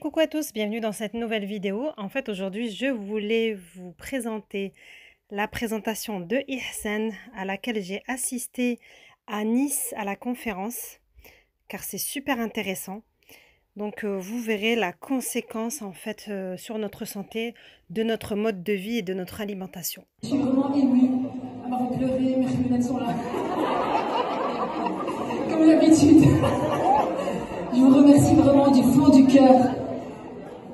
Coucou à tous, bienvenue dans cette nouvelle vidéo. En fait, aujourd'hui, je voulais vous présenter la présentation de Ihsan à laquelle j'ai assisté à Nice à la conférence, car c'est super intéressant. Donc, vous verrez la conséquence en fait sur notre santé de notre mode de vie et de notre alimentation. Je suis vraiment émue. Elle m'a fait pleurer, mes lunettes sont là. Comme d'habitude. Je vous remercie vraiment du fond du cœur.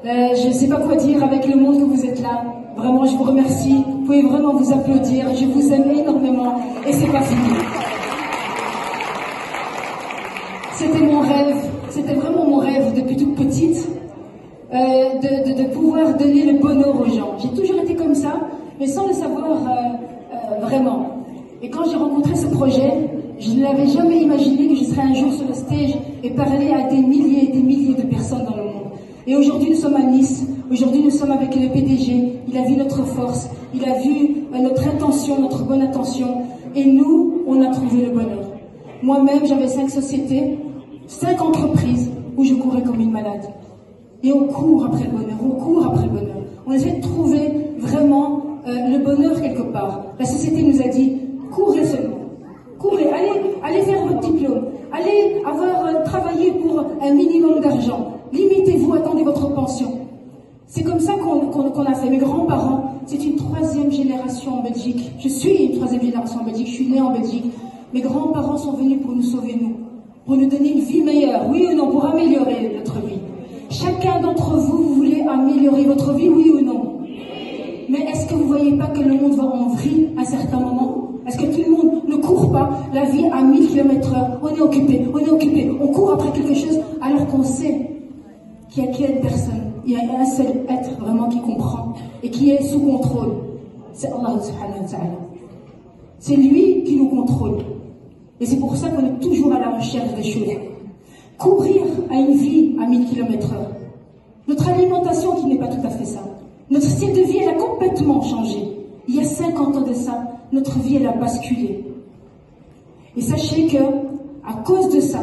Je ne sais pas quoi dire avec le monde que vous êtes là. Vraiment, je vous remercie. Vous pouvez vraiment vous applaudir. Je vous aime énormément. Et c'est pas fini. C'était mon rêve. C'était vraiment mon rêve depuis toute petite. De pouvoir donner le bonheur aux gens. J'ai toujours été comme ça, mais sans le savoir vraiment. Et quand j'ai rencontré ce projet, je n'avais jamais imaginé que je serais un jour sur le stage et parler à des milliers et des milliers de personnes dans le monde. Et aujourd'hui, nous sommes à Nice. Aujourd'hui, nous sommes avec le PDG. Il a vu notre force. Il a vu notre intention, notre bonne intention. Et nous, on a trouvé le bonheur. Moi-même, j'avais 5 sociétés, 5 entreprises où je courais comme une malade. Et on court après le bonheur, on court après le bonheur. On essaie de trouver vraiment le bonheur quelque part. La société nous a dit, courez seulement. Courez, allez faire votre diplôme. Allez travailler pour un minimum d'argent. Limitez-vous, attendez votre pension. C'est comme ça qu'on a fait. Mes grands-parents, c'est une 3e génération en Belgique. Je suis une 3e génération en Belgique, je suis née en Belgique. Mes grands-parents sont venus pour nous sauver, nous. Pour nous donner une vie meilleure, oui ou non, pour améliorer notre vie. Chacun d'entre vous, vous voulez améliorer votre vie, oui ou non? Mais est-ce que vous ne voyez pas que le monde va en vrille à certains moments? Est-ce que tout le monde ne court pas la vie à 1000 km/h? On est occupé, on court après quelque chose alors qu'on sait qu'il n'y a qu'une personne, il y a un seul être vraiment qui comprend et qui est sous contrôle. C'est Allah subhanahu wa ta'ala. C'est lui qui nous contrôle. Et c'est pour ça qu'on est toujours à la recherche des choses. Courir à une vie à 1000 km/h. Notre alimentation qui n'est pas tout à fait ça. Notre style de vie, elle a complètement changé. Il y a 50 ans de ça, notre vie, elle a basculé. Et sachez que, à cause de ça,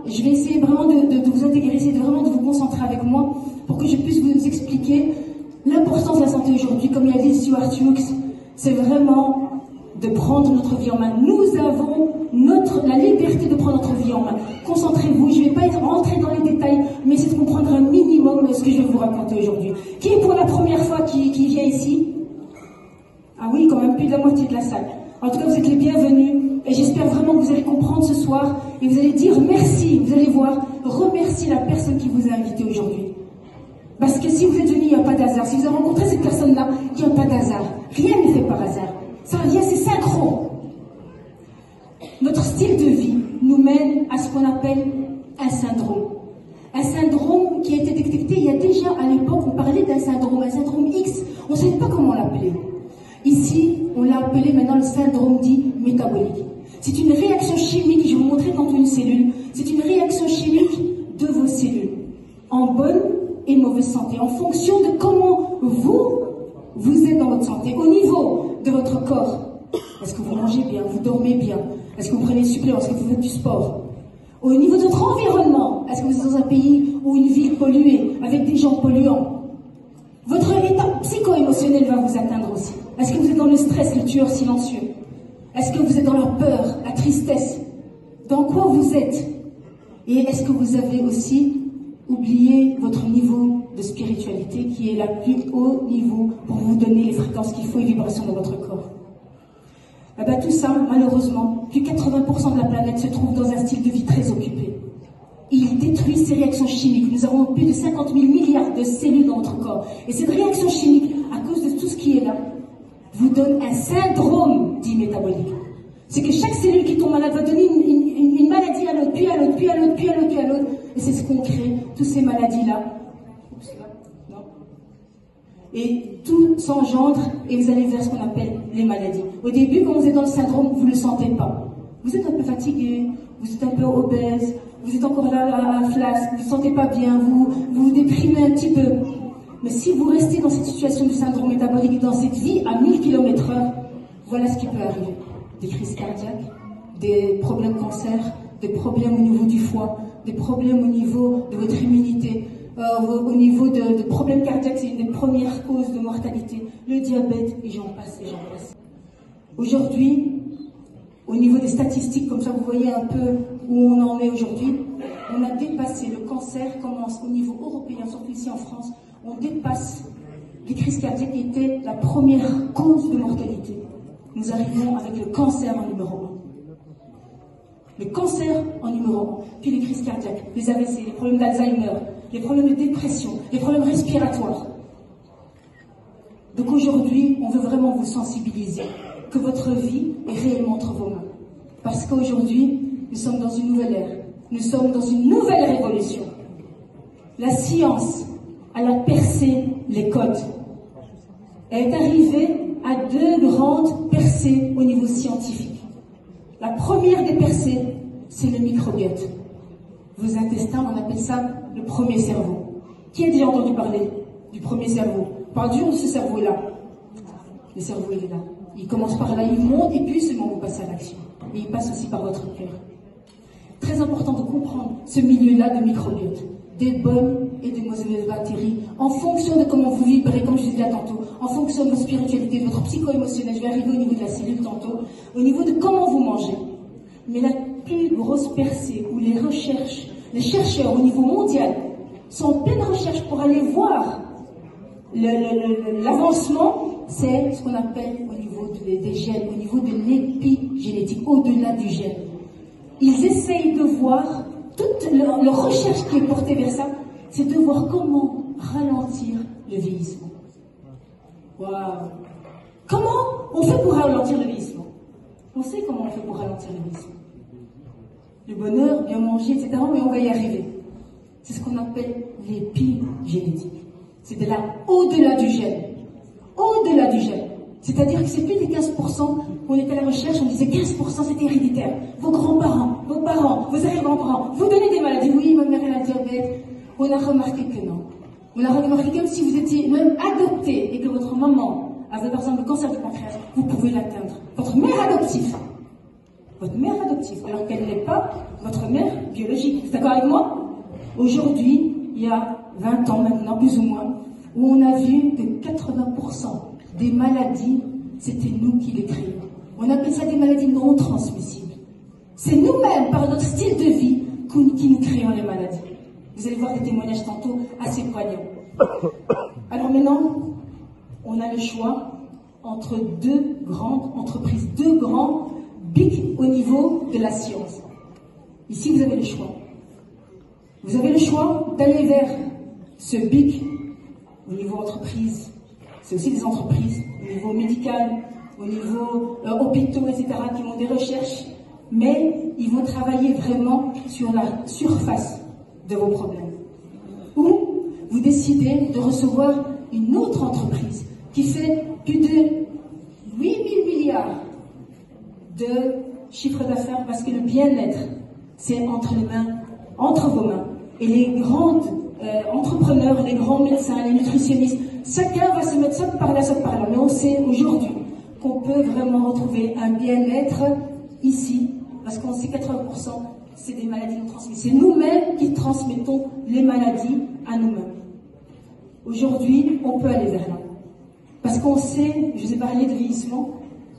je vais essayer vraiment de vous intégrer, essayer vraiment de vous concentrer avec moi pour que je puisse vous expliquer l'importance de la santé aujourd'hui. Comme il a dit Stuart Hughes, c'est vraiment de prendre notre vie en main. Nous avons la liberté de prendre notre vie en main. Concentrez-vous, je ne vais pas rentrer dans les détails, mais essayez de comprendre un minimum de ce que je vais vous raconter aujourd'hui. Qui est pour la première fois qui vient ici? Ah oui, quand même plus de la moitié de la salle. En tout cas, vous êtes les bienvenus et j'espère vraiment que vous allez comprendre ce soir et vous allez dire merci, vous allez voir, remercier la personne qui vous a invité aujourd'hui. Parce que si vous êtes venu, il n'y a pas d'hasard. Si vous avez rencontré cette personne-là, il n'y a pas d'hasard. Rien n'est fait par hasard. Ça, rien, c'est synchro. Notre style de vie nous mène à ce qu'on appelle un syndrome. Un syndrome qui a été détecté il y a déjà à l'époque, on parlait d'un syndrome, un syndrome X, on ne savait pas comment l'appeler. Ici, on l'a appelé maintenant le syndrome dit métabolique. C'est une réaction chimique, je vais vous montrer dans une cellule, c'est une réaction chimique de vos cellules, en bonne et mauvaise santé, en fonction de comment vous êtes dans votre santé, au niveau de votre corps. Est-ce que vous mangez bien, vous dormez bien? Est-ce que vous prenez des suppléments? Est-ce que vous faites du sport? Au niveau de votre environnement, est-ce que vous êtes dans un pays ou une ville polluée, avec des gens polluants? Votre état psycho-émotionnel va vous atteindre aussi. Est-ce que vous êtes dans le stress, le tueur silencieux? Est-ce que vous êtes dans la peur, la tristesse? Dans quoi vous êtes? Et est-ce que vous avez aussi oublié votre niveau de spiritualité qui est le plus haut niveau pour vous donner les fréquences qu'il faut et les vibrations dans votre corps? Eh bien, tout ça, malheureusement, plus de 80% de la planète se trouve dans un style de vie très occupé. Il détruit ces réactions chimiques. Nous avons plus de 50 000 milliards de cellules dans notre corps. Et cette réaction chimique, à cause de tout ce qui est là, vous donne un syndrome dit métabolique. C'est que chaque cellule qui tombe malade va donner une maladie à l'autre, puis à l'autre, puis à l'autre, puis à l'autre, puis à l'autre. Et c'est ce qu'on crée, toutes ces maladies-là. Et tout s'engendre et vous allez vers ce qu'on appelle les maladies. Au début, quand vous êtes dans le syndrome, vous ne le sentez pas. Vous êtes un peu fatigué, vous êtes un peu obèse, vous êtes encore là à la flasque, vous ne vous sentez pas bien, vous vous déprimez un petit peu. Mais si vous restez dans cette situation du syndrome métabolique, dans cette vie à 1000 km/h, voilà ce qui peut arriver. Des crises cardiaques, des problèmes cancer, des problèmes au niveau du foie, des problèmes au niveau de votre immunité, au niveau de problèmes cardiaques, c'est une des premières causes de mortalité, le diabète, et j'en passe, et j'en passe. Aujourd'hui, au niveau des statistiques, comme ça vous voyez un peu où on en est aujourd'hui, on a dépassé, le cancer commence au niveau européen, surtout ici en France, on dépasse les crises cardiaques qui étaient la première cause de mortalité. Nous arrivons avec le cancer en numéro 1. Le cancer en numéro 1, puis les crises cardiaques, les AVC, les problèmes d'Alzheimer, les problèmes de dépression, les problèmes respiratoires. Donc aujourd'hui, on veut vraiment vous sensibiliser que votre vie est réellement entre vos mains. Parce qu'aujourd'hui, nous sommes dans une nouvelle ère. Nous sommes dans une nouvelle révolution. La science, elle a percé les codes. Elle est arrivée à deux grandes percées au niveau scientifique. La première des percées, c'est le microbiote. Vos intestins, on appelle ça le premier cerveau. Qui a déjà entendu parler du premier cerveau? Parle-nous de ce cerveau-là. Le cerveau, il est là. Il commence par là, il monte, et puis seulement vous passez à l'action. Et il passe aussi par votre cœur. Très important de comprendre ce milieu-là de microbiote. Des bonnes et des mauvaises bactéries, en fonction de comment vous vibrez, comme je disais tantôt, en fonction de votre spiritualité, de votre psycho-émotionnel. Je vais arriver au niveau de la cellule tantôt, au niveau de comment vous mangez. Mais la plus grosse percée où les chercheurs au niveau mondial sont en pleine recherche pour aller voir l'avancement, c'est ce qu'on appelle au niveau des gènes, au niveau de l'épigénétique, au-delà du gène. Ils essayent de voir, toute leur recherche qui est portée vers ça, c'est de voir comment ralentir le vieillissement. Waouh! Comment on fait pour ralentir le vieillissement? On sait comment on fait pour ralentir le vieillissement. Le bonheur, bien manger, etc., mais on va y arriver. C'est ce qu'on appelle l'épigénétique. C'est de là, au-delà du gène. Au-delà du gène. C'est-à-dire que c'est plus des 15%, on était à la recherche, on disait 15% c'était héréditaire. Vos grands-parents, vos parents, vos arrière-grands-parents, vous donnez des maladies. Oui, ma mère elle a le diabète. On a remarqué que non. On a remarqué comme si vous étiez même adopté et que votre maman avait par exemple le cancer du pancréas, vous pouvez l'atteindre. Votre mère adoptive. Votre mère adoptive, alors qu'elle n'est pas votre mère biologique. Vous êtes d'accord avec moi? Aujourd'hui, il y a 20 ans maintenant, plus ou moins, où on a vu que 80% des maladies, c'était nous qui les créons. On appelle ça des maladies non transmissibles. C'est nous-mêmes, par notre style de vie, qui nous créons les maladies. Vous allez voir des témoignages tantôt assez poignants. Alors maintenant, on a le choix entre deux grandes entreprises, deux grands bics au niveau de la science. Ici, vous avez le choix. Vous avez le choix d'aller vers ce bic au niveau entreprise. C'est aussi des entreprises au niveau médical, au niveau hôpitaux, etc., qui ont des recherches, mais ils vont travailler vraiment sur la surface de vos problèmes. Ou vous décidez de recevoir une autre entreprise qui fait plus de 8 000 milliards de chiffre d'affaires parce que le bien-être, c'est entre les mains, entre vos mains. Et les grands entrepreneurs, les grands médecins, les nutritionnistes, chacun va se mettre ça par là, ça par là. Mais on sait aujourd'hui qu'on peut vraiment retrouver un bien-être ici, parce qu'on sait 80%, c'est des maladies non transmises. C'est nous-mêmes qui transmettons les maladies à nous-mêmes. Aujourd'hui, on peut aller vers là. Parce qu'on sait, je vous ai parlé de vieillissement,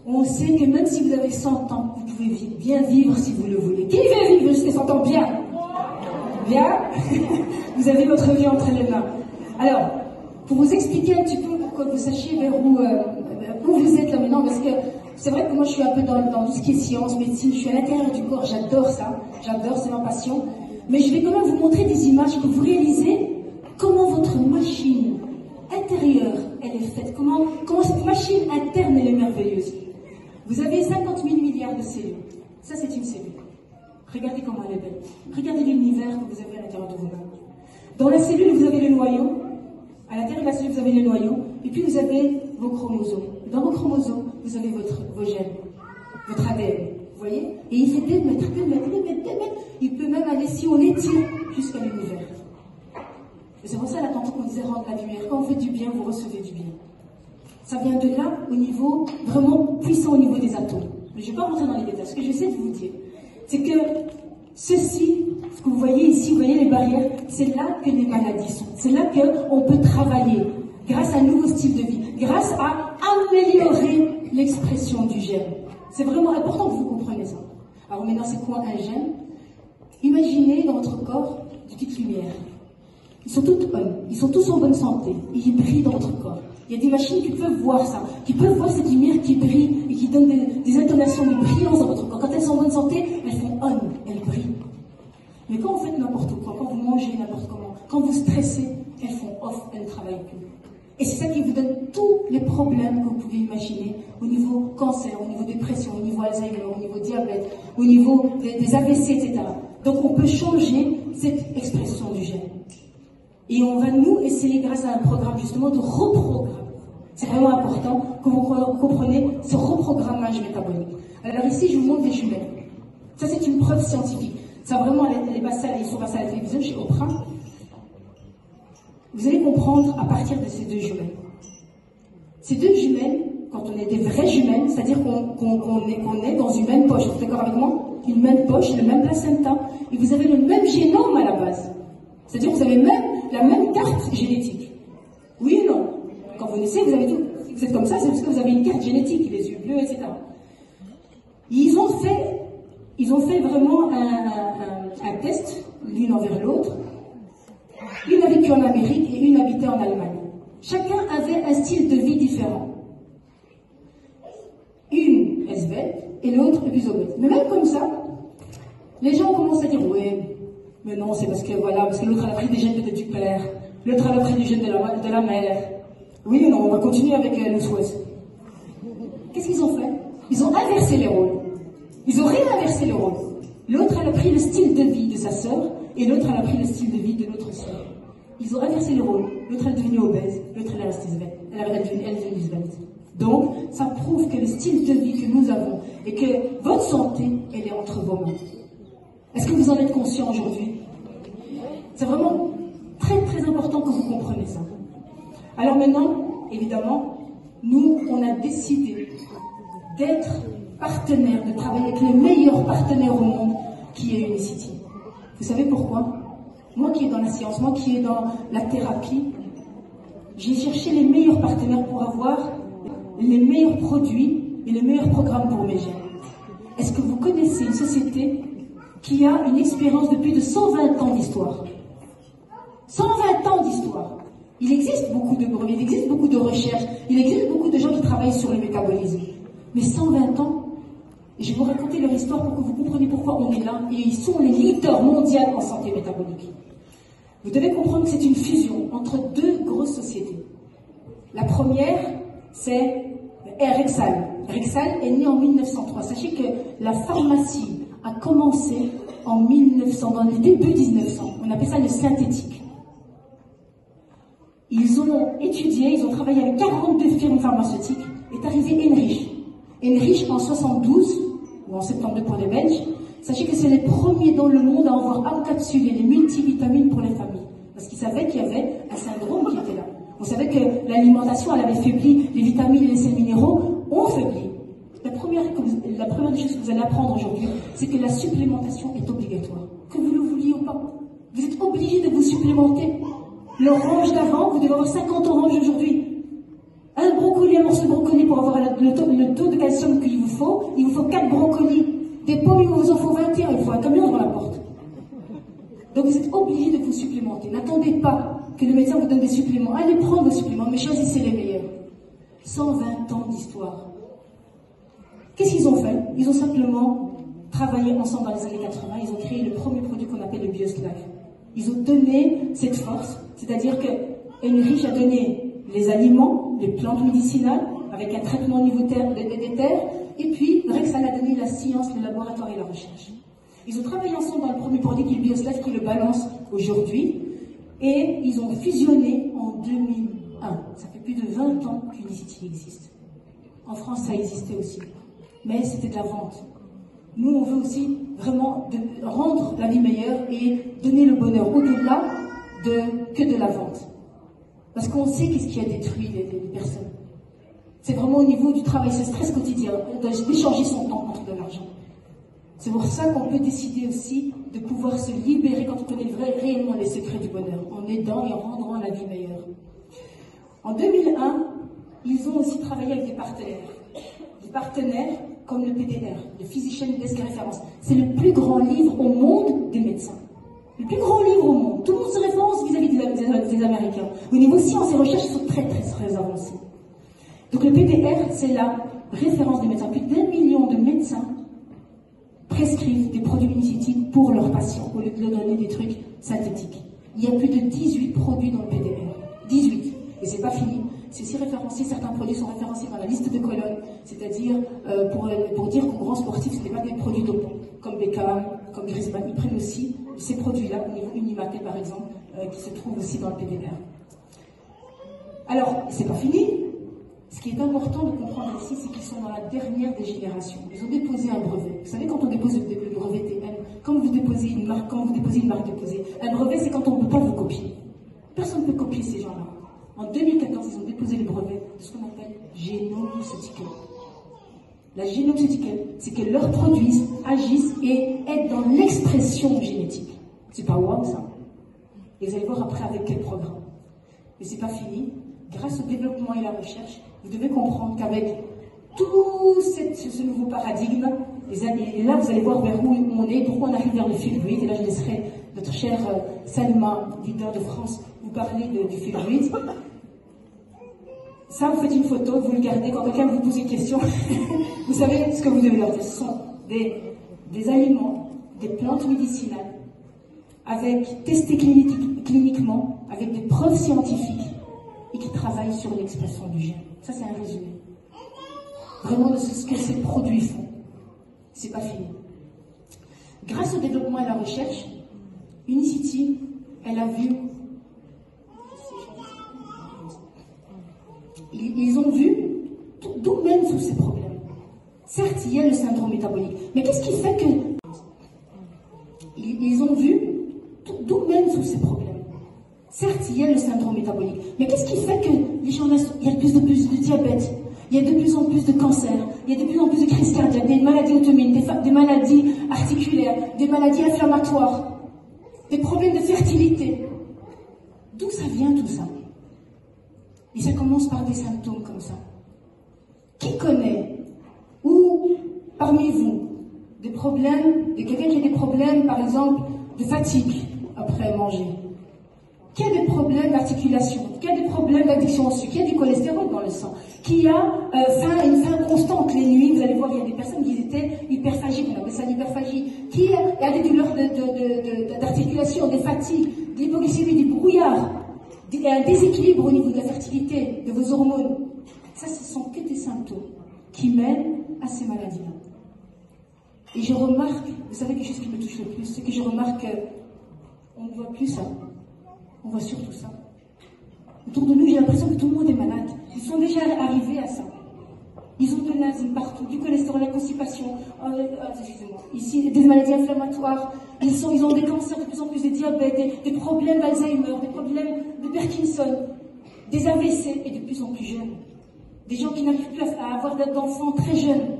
on sait que même si vous avez 100 ans, vous pouvez bien vivre si vous le voulez. Qui veut vivre jusqu'à 100 ans? Bien. Bien. Vous avez votre vie entre les mains. Alors, pour vous expliquer un petit peu, pour que vous sachiez vers où vous êtes là maintenant, parce que c'est vrai que moi je suis un peu dans tout ce qui est science, médecine, je suis à l'intérieur du corps, j'adore ça, c'est ma passion. Mais je vais quand même vous montrer des images que vous réalisez comment votre machine intérieure, elle est faite, comment cette machine interne, elle est merveilleuse. Vous avez 50 000 milliards de cellules. Ça, c'est une cellule. Regardez comment elle est belle. Regardez l'univers que vous avez à l'intérieur de vous-même. Dans la cellule, vous avez le noyau. À l'intérieur de la cellule, vous avez le noyau. Et puis, vous avez vos chromosomes. Dans vos chromosomes, vous avez vos gènes, votre ADN. Vous voyez? Et il fait des mètres. Il peut même aller, si on l'étire, jusqu'à l'univers. Et c'est pour ça, là, tantôt qu'on disait rendre la lumière. Quand vous faites du bien, vous recevez du bien. Ça vient de là, au niveau, vraiment puissant au niveau des atomes. Mais je ne vais pas rentrer dans les détails. Ce que j'essaie de vous dire, c'est que ceci ce que vous voyez ici, vous voyez les barrières, c'est là que les maladies sont. C'est là qu'on peut travailler grâce à un nouveau style de vie, grâce à améliorer l'expression du gène. C'est vraiment important que vous compreniez ça. Alors maintenant, c'est quoi un gène? Imaginez dans votre corps des petites lumières. Ils sont toutes bonnes, ils sont tous en bonne santé, ils brillent dans votre corps. Il y a des machines qui peuvent voir ça, qui peuvent voir cette lumière qui brille et qui donne des intonations de brillance dans votre corps. Quand elles sont en bonne santé, elles font on, elles brillent. Mais quand vous faites n'importe quoi, quand vous mangez n'importe comment, quand vous stressez, elles font off, elles ne travaillent plus. Et c'est ça qui vous donne tous les problèmes que vous pouvez imaginer au niveau cancer, au niveau dépression, au niveau Alzheimer, au niveau diabète, au niveau des AVC, etc. Donc on peut changer cette expression du gène. Et on va nous essayer, grâce à un programme justement, de reprogrammer. C'est vraiment important que vous compreniez ce reprogrammage métabolique. Alors ici, je vous montre des jumelles. Ça, c'est une preuve scientifique. Ça, vraiment, ils sont passés à la télévision chez Oprah. Vous allez comprendre à partir de ces deux jumelles. Ces deux jumelles, quand on est des vraies jumelles, c'est-à-dire qu'on est dans une même poche. Vous êtes d'accord avec moi? Une même poche, le même placenta, et vous avez le même génome à la base. C'est-à-dire que vous avez même la même carte génétique. Oui ou non? Quand vous naissez, vous avez tout. Si vous êtes comme ça, c'est parce que vous avez une carte génétique, les yeux bleus, etc. Ils ont fait vraiment un test, l'une envers l'autre. Une a vécu en Amérique et une habitait en Allemagne. Chacun avait un style de vie différent. Une est svelte et l'autre est plus obèse. Mais même comme ça, les gens commencent à dire ouais, mais non, c'est parce que voilà, parce que l'autre a pris des gènes peut-être du père, l'autre a pris des gènes de la mère. Oui, non, on va continuer avec le souhait. Qu'est-ce qu'ils ont fait? Ils ont inversé les rôles. Ils ont réinversé le rôle. L'autre, elle a pris le style de vie de sa sœur, et l'autre, elle a pris le style de vie de l'autre sœur. Ils ont inversé les rôles. L'autre, elle est devenue obèse, l'autre, elle est restée svelte. Elle est devenue svelte. Donc, ça prouve que le style de vie que nous avons, et que votre santé, elle est entre vos mains. Est-ce que vous en êtes conscient aujourd'hui? C'est vraiment très très important que vous compreniez ça. Alors maintenant, évidemment, nous, on a décidé d'être partenaires, de travailler avec les meilleurs partenaires au monde, qui est Unicity. Vous savez pourquoi? Moi qui est dans la science, moi qui est dans la thérapie, j'ai cherché les meilleurs partenaires pour avoir les meilleurs produits et les meilleurs programmes pour mes gènes. Est-ce que vous connaissez une société qui a une expérience de plus de 120 ans d'histoire? 120 ans d'histoire. Il existe beaucoup de brevets, il existe beaucoup de recherches, il existe beaucoup de gens qui travaillent sur le métabolisme. Mais 120 ans, je vais vous raconter leur histoire pour que vous compreniez pourquoi on est là, et ils sont les leaders mondiaux en santé métabolique. Vous devez comprendre que c'est une fusion entre deux grosses sociétés. La première, c'est Rexall. Rexall est né en 1903. Sachez que la pharmacie a commencé en 1900, dans les débuts 1900. On appelle ça le synthétique. Ils ont étudié, ils ont travaillé avec 42 firmes pharmaceutiques. Est arrivé Henrich. Henrich en 72, ou en 72 pour les Belges. Sachez que c'est les premiers dans le monde à avoir encapsulé les multivitamines pour les familles. Parce qu'ils savaient qu'il y avait un syndrome qui était là. On savait que l'alimentation, elle avait faibli, les vitamines et les sels minéraux ont faibli. La première des choses que vous allez apprendre aujourd'hui, c'est que la supplémentation est obligatoire. Que vous le vouliez ou pas. Vous êtes obligé de vous supplémenter. L'orange d'avant, vous devez avoir 50 oranges aujourd'hui. Un brocoli, un morceau de brocoli pour avoir le taux de calcium qu'il vous faut. Il vous faut 4 brocolis. Des pommes, il vous en faut 21. Il faut un camion devant la porte. Donc vous êtes obligé de vous supplémenter. N'attendez pas que le médecin vous donne des suppléments. Allez prendre vos suppléments, mais choisissez les meilleurs. 120 ans d'histoire. Qu'est-ce qu'ils ont fait? Ils ont simplement travaillé ensemble dans les années 80. Ils ont créé le premier produit qu'on appelle le BioSlife. Ils ont donné cette force, c'est-à-dire que Henrich a donné les aliments, les plantes médicinales, avec un traitement au niveau des terres, et puis Rexall a donné la science, le laboratoire et la recherche. Ils ont travaillé ensemble dans le premier produit qui est le BioSlife, qui le balance aujourd'hui, et ils ont fusionné en 2001. Ça fait plus de 20 ans qu'Unicity existe. En France, ça existait aussi, mais c'était de la vente. Nous, on veut aussi vraiment rendre la vie meilleure et donner le bonheur au-delà que de la vente. Parce qu'on sait qu'est-ce qui a détruit les personnes. C'est vraiment au niveau du travail, ce stress quotidien, d'échanger son temps contre de l'argent. C'est pour ça qu'on peut décider aussi de pouvoir se libérer quand on connaît réellement les secrets du bonheur, en aidant et en rendant la vie meilleure. En 2001, ils ont aussi travaillé avec des partenaires. Des partenaires comme le PDR, le Physician Desk Reference. C'est le plus grand livre au monde des médecins. Le plus grand livre au monde. Tout le monde se référence vis-à-vis des Américains. Au niveau science et recherche, ils sont très avancés. Donc le PDR, c'est la référence des médecins. Plus d'1 million de médecins prescrivent des produits initiatiques pour leurs patients, au lieu de leur donner des trucs synthétiques. Il y a plus de 18 produits dans le PDR. 18. Et c'est pas fini. C'est aussi référencé, certains produits sont référencés dans la liste de Cologne, c'est-à-dire pour dire qu'aux grands sportifs, ce n'est pas des produits dopants, comme Beckham, comme Griezmann. Ils prennent aussi ces produits-là, au niveau Unimaté par exemple, qui se trouvent aussi dans le PDR. Alors, c'est pas fini. Ce qui est important de comprendre ici, c'est qu'ils sont dans la dernière des générations. Ils ont déposé un brevet. Vous savez, quand on dépose le brevet TM, quand vous déposez une marque, déposée, un brevet, c'est quand on ne peut pas vous copier. Personne ne peut copier ces gens-là. En 2014, ils ont déposé le brevet de ce qu'on appelle génomeceutique. La génomeceutique, c'est que leurs produits agissent et aident dans l'expression génétique. C'est pas wow, ça. Et vous allez voir après avec quel programme. Mais c'est pas fini. Grâce au développement et la recherche, vous devez comprendre qu'avec tout ce nouveau paradigme, et là vous allez voir vers où on est, pourquoi on arrive vers le fil fluide. Et là je laisserai notre chère Salma, leader de France, vous parler du fil fluide. Ça, vous faites une photo, vous le gardez, quand quelqu'un vous pose une question, vous savez ce que vous devez leur dire. Ce sont des aliments, des plantes médicinales, testés cliniquement, avec des preuves scientifiques, et qui travaillent sur l'expression du gène. Ça, c'est un résumé. Vraiment de ce que ces produits font. C'est pas fini. Grâce au développement et à la recherche, Unicity, elle a vu... Ils ont vu d'où mènent tous ces problèmes. Certes, il y a le syndrome métabolique, mais qu'est-ce qui fait que... Ils ont vu d'où mènent tous ces problèmes. Certes, il y a le syndrome métabolique, mais qu'est-ce qui fait que les gens, il y a de plus en plus de diabète, il y a de plus en plus de cancers, il y a de plus en plus de crises cardiaques, des maladies auto-immunes, des maladies articulaires, des maladies inflammatoires, des problèmes de fertilité. D'où ça vient tout ça? Et ça commence par des symptômes comme ça. Qui connaît, ou parmi vous, des problèmes, de quelqu'un qui a des problèmes, par exemple, de fatigue après manger? Qui a des problèmes d'articulation? Qui a des problèmes d'addiction au sucre? Qui a du cholestérol dans le sang? Qui a une faim constante les nuits? Vous allez voir, il y a des personnes qui étaient hyperphagiques, on appelle ça l'hyperphagie. Qui a des douleurs d'articulation, des fatigues, de l'hypoglycémie, des brouillards, un déséquilibre au niveau de la fertilité, de vos hormones? Ça, ce sont que des symptômes qui mènent à ces maladies-là. Et je remarque, vous savez quelque chose qui me touche le plus, c'est que je remarque qu'on ne voit plus ça. On voit surtout ça. Autour de nous, j'ai l'impression que tout le monde est malade. Ils sont déjà arrivés à ça. Ils ont de l'asthme partout, du cholestérol, la constipation, excusez-moi, ici, des maladies inflammatoires. Ils ont des cancers, de plus en plus des diabètes, des problèmes d'Alzheimer, des problèmes de Parkinson, des AVC, et de plus en plus jeunes. Des gens qui n'arrivent plus à avoir d'enfants très jeunes.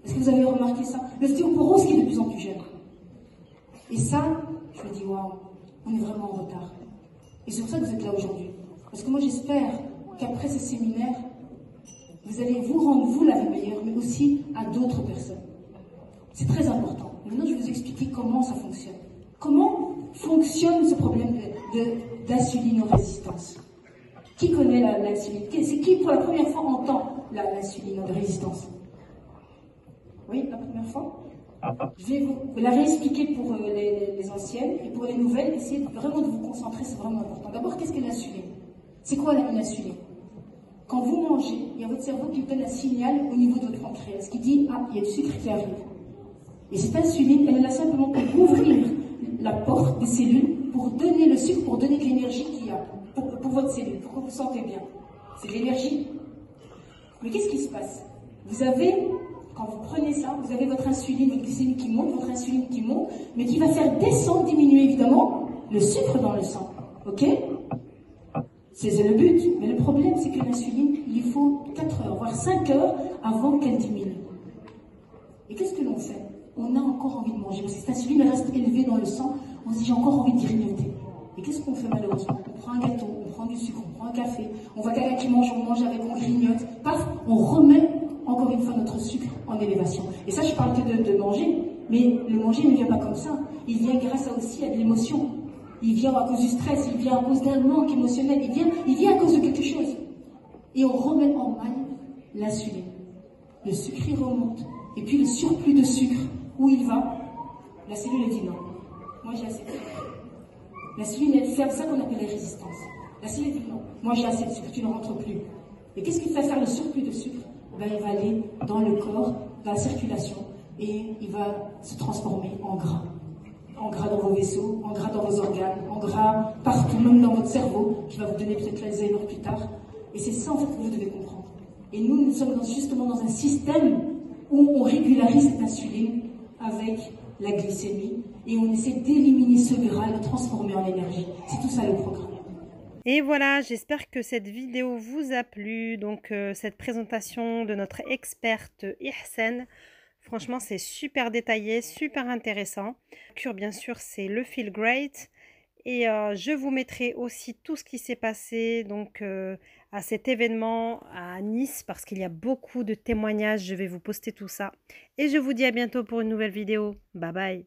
Est-ce que vous avez remarqué ça? L'ostéoporose qui est de plus en plus jeune. Et ça, je me dis, waouh, on est vraiment en retard. Et c'est pour ça que vous êtes là aujourd'hui. Parce que moi, j'espère qu'après ce séminaire, vous allez vous rendre, vous, la vie meilleure, mais aussi à d'autres personnes. C'est très important. Maintenant, je vais vous expliquer comment ça fonctionne. Comment fonctionne ce problème d'insulinorésistance? Qui connaît l'insuline? C'est qui, pour la première fois, entend l'insulinorésistance? Oui, la première fois? Je vais vous la réexpliquer pour les anciennes et pour les nouvelles. Essayez vraiment de vous concentrer, c'est vraiment important. D'abord, qu'est-ce que l'insuline? C'est quoi l'insuline? Quand vous mangez, il y a votre cerveau qui vous donne un signal au niveau de votre pancréas qui dit « Ah, il y a du sucre qui arrive ». Et cette insuline, elle est là simplement pour ouvrir la porte des cellules, pour donner le sucre, pour donner de l'énergie qu'il y a pour votre cellule, pour que vous vous sentez bien. C'est de l'énergie. Mais qu'est-ce qui se passe? Vous avez... Quand vous prenez ça, vous avez votre insuline, votre glycémie qui monte, votre insuline qui monte, mais qui va faire descendre, diminuer évidemment, le sucre dans le sang. Ok? C'est le but. Mais le problème, c'est que l'insuline, il faut 4 heures, voire 5 heures avant qu'elle diminue. Et qu'est-ce que l'on fait? on a encore envie de manger. Parce que cette insuline reste élevée dans le sang, on se dit j'ai encore envie de grignoter. Et qu'est-ce qu'on fait malheureusement? On prend un gâteau, on prend du sucre, on prend un café, on voit quelqu'un qui mange, on mange avec, on grignote, paf, on remet encore une fois notre sucre en élévation. Et ça, je parle que de manger, mais le manger ne vient pas comme ça. Il vient grâce aussi à de l'émotion. Il vient à cause du stress, il vient à cause d'un manque émotionnel, il vient à cause de quelque chose. Et on remet en mal l'insuline. Le sucre, il remonte. Et puis le surplus de sucre, où il va? La cellule, elle dit non. Moi, j'ai assez de sucre. L'insuline, c'est ça qu'on appelle la résistance. La cellule dit non. Moi, j'ai assez de sucre, tu ne rentres plus. Et qu'est-ce qu'il va faire le surplus de sucre? Ben, il va aller dans le corps, dans la circulation, et il va se transformer en gras. En gras dans vos vaisseaux, en gras dans vos organes, en gras partout, même dans votre cerveau, qui va vous donner peut-être l'Alzheimer plus tard. Et c'est ça, en fait, que vous devez comprendre. Et nous sommes justement dans un système où on régularise cette insuline avec la glycémie et on essaie d'éliminer ce gras et de le transformer en énergie. C'est tout ça le programme. Et voilà, j'espère que cette vidéo vous a plu. Donc cette présentation de notre experte Ihsen, franchement c'est super détaillé, super intéressant. Cure bien sûr c'est le Feel Great. Et je vous mettrai aussi tout ce qui s'est passé donc à cet événement à Nice parce qu'il y a beaucoup de témoignages. Je vais vous poster tout ça. Et je vous dis à bientôt pour une nouvelle vidéo. Bye bye.